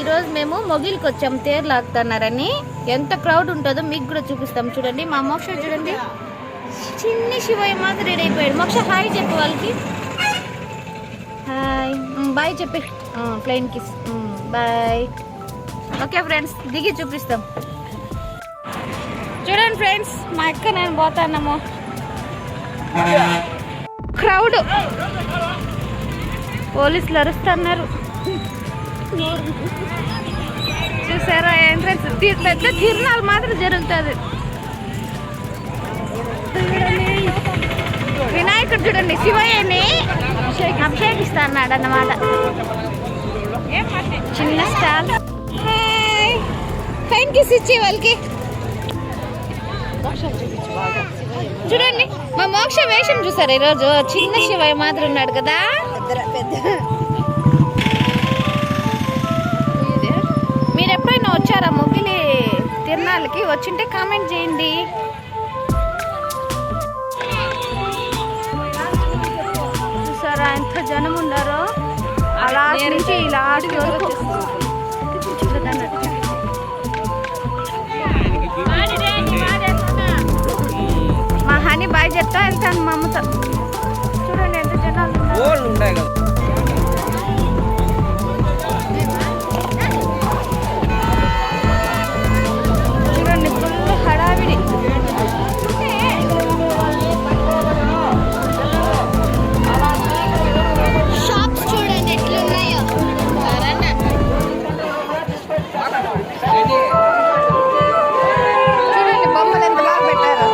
ఈరోజు మేము మొగిలికి వచ్చాం, తేరు లాగుతున్నారని. ఎంత క్రౌడ్ ఉంటుందో మీకు కూడా చూపిస్తాం చూడండి. మా మోక్ష చూడండి, చిన్ని శివయ్య మాత్రం రెడీ అయిపోయాడు. మోక్ష హాయ్ చెప్పు వాళ్ళకి, హాయ్ బాయ్ చెప్పి ఫ్లైన్ కిస్ బాయ్. ఓకే ఫ్రెండ్స్, దిగి చూపిస్తాం చూడండి ఫ్రెండ్స్. మా అక్క నేను పోతాన్నాము. క్రౌడ్, పోలీసులు అరుస్తున్నారు చూసారా. ఎంట్రన్స్ పెద్ద తిరునాళ్ళు మాత్రం జరుగుతుంది. వినాయకుడు చూడండి, శివయ్యని అభిషేకిస్తా అన్నాడు అన్నమాట. చిన్న స్టాల్. ఫైన్ కిస్ ఇచ్చి వాళ్ళకి చూడండి. మా మోక్ష వేషం చూసారు ఈరోజు, చిన్న శివయ్య మాత్రం ఉన్నాడు కదా. మీరు ఎప్పుడైనా వచ్చారా మొగిలి తిరునాళ్ళకి? వచ్చింటే కామెంట్ చేయండి. చూసారా ఎంత జనం ఉన్నారో. అలా నుంచి ఇలా మా హనీ బాయ్ చెప్తా వెళ్తాను మా అమ్మతో. చూడండి ఎంత జనాలు ఉన్నారు. చూడండి ఫుల్ హడావిడి. షాప్స్ చూడండి ఎట్లున్నాయో. చూడండి బొమ్మలు ఎంత బాగా పెట్టారు.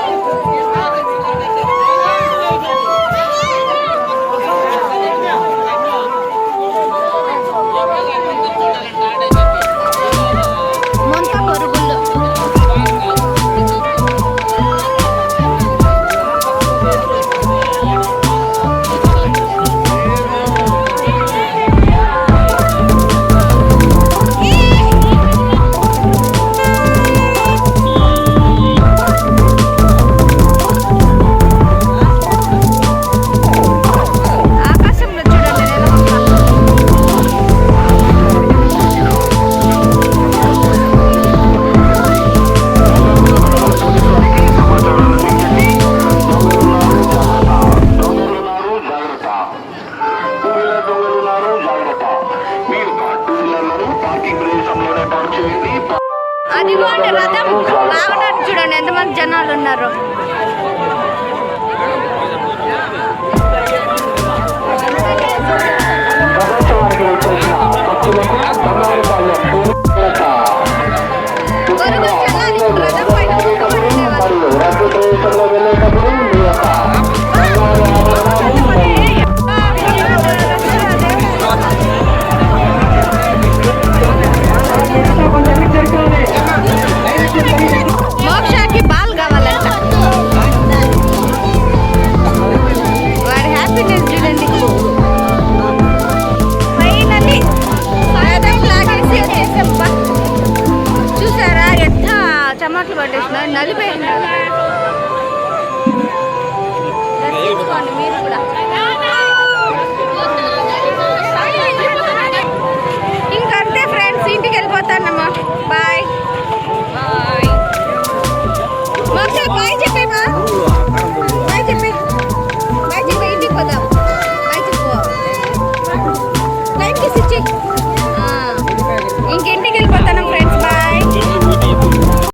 అదిగోండి రథం లాగడానికి చూడండి ఎంతమంది జనాలు ఉన్నారు. మోక్షకి బాల్ కావాలంట. వాడి హ్యాపీనెస్ చూడండి. ఫైనల్లీ లాగేసి వచ్చేసాం. చూసారా ఎంత చమట్లు పట్టేసిన నలిపోయింది. దర్శించుకోండి మీరు కూడా. ఇంకంతే ఫ్రెండ్స్, ఇంటికి వెళ్ళిపోతానమ్మా. బాయ్ మోక్ష బాయ్ చెప్పేమా. బాయ్ చెప్పి ఇంటికి పోదాం. బాయ్ చెప్పు, టైంకి ఇచ్చి ఇంకింటికి వెళ్ళిపోతాను ఫ్రెండ్స్.